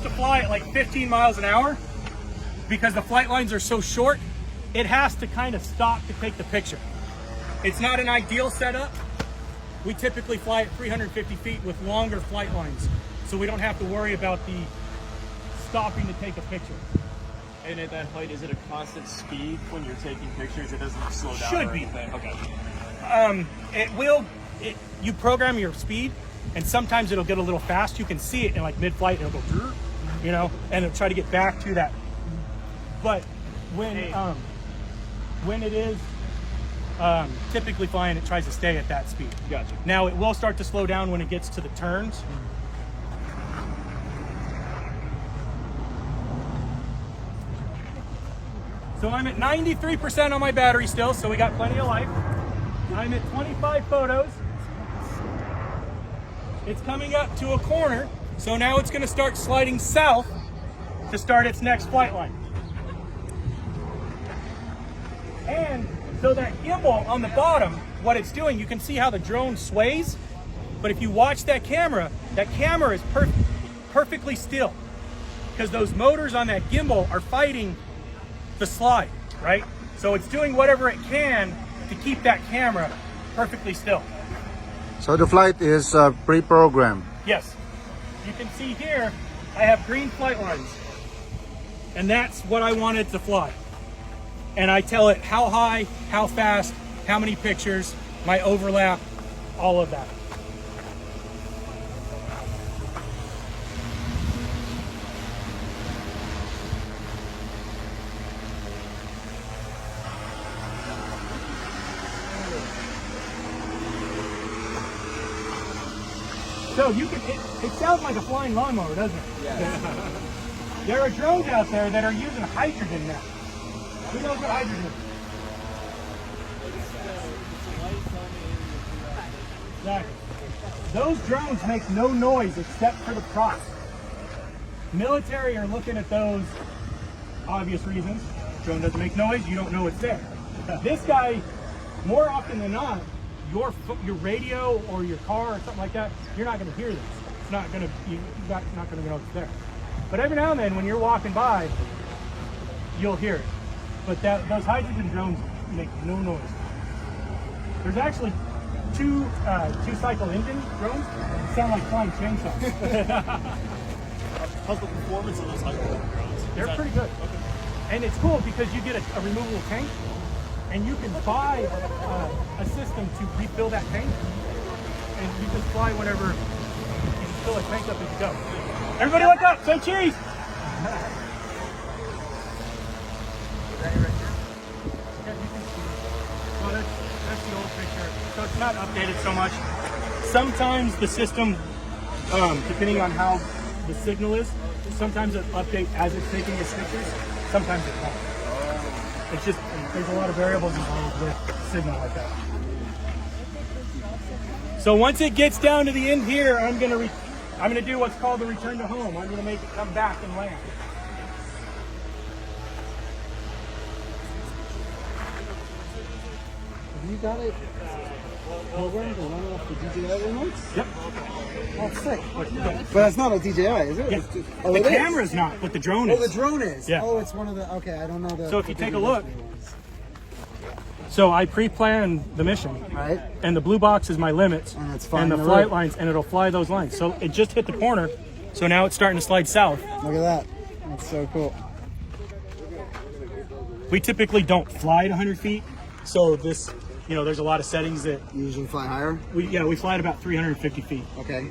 to fly at like 15 miles an hour, because the flight lines are so short, it has to kind of stop to take the picture. It's not an ideal setup. We typically fly at 350 feet with longer flight lines, so we don't have to worry about the stopping to take a picture. And at that height, is it a constant speed when you're taking pictures? It doesn't slow down? Should or be. anything? Okay. You program your speed, and sometimes it'll get a little fast. You can see it in like mid-flight, and it'll go, you know, and it'll try to get back to that. But when it is typically flying, it tries to stay at that speed. Gotcha. Now it will start to slow down when it gets to the turns. So I'm at 93% on my battery still, so we got plenty of life. I'm at 25 photos. It's coming up to a corner, so now it's going to start sliding south to start its next flight line. And so that gimbal on the bottom, what it's doing, you can see how the drone sways, but if you watch that camera is perfectly still, because those motors on that gimbal are fighting the slide, right? So it's doing whatever it can to keep that camera perfectly still. So the flight is pre-programmed? Yes. You can see here, I have green flight lines, and that's what I wanted to fly. And I tell it how high, how fast, how many pictures, my overlap, all of that. So you can, it sounds like a flying lawnmower, doesn't it? Yeah. There are drones out there that are using hydrogen now. Who knows what hydrogen is? Exactly. Those drones make no noise except for the props. Military are looking at those, obvious reasons. Drone doesn't make noise, you don't know it's there. This guy, more often than not, your radio or your car or something like that, you're not going to hear this. It's not going to, you're not going to know it's there. But every now and then, when you're walking by, you'll hear it. But those hydrogen drones make no noise. There's actually two cycle engine drones that sound like flying chainsaws. How's the performance of those hydrogen drones? They're pretty good. Okay. And it's cool because you get a removable tank, and you can buy a system to refill that tank, and you just fly whenever you can fill a tank up as you go. Everybody look up, say cheese! Well, that's the old picture, so it's not updated so much. Sometimes the system, depending on how the signal is, sometimes it updates as it's taking its pictures, sometimes it won't. It's just, there's a lot of variables involved with signal like that. So once it gets down to the end here, I'm gonna do what's called the return to home. I'm gonna make it come back and land. You got it programmed to run off the DJI remotes? Yep. Oh, sick. But it's not a DJI, is it? Yeah. Oh, The it is? camera's not, but the drone is. Oh, the drone is? Yeah. Oh, it's one of the, okay, I don't know the... So if you the take a look, ones. so I pre-planned the mission. Right. And the blue box is my limits. And it's flying the the flight route. lines, and it'll fly those lines. So it just hit the corner, so now it's starting to slide south. Look at that. That's so cool. We typically don't fly at 100 feet, so this, you know, there's a lot of settings that You usually fly higher? we fly at about 350 feet. Okay.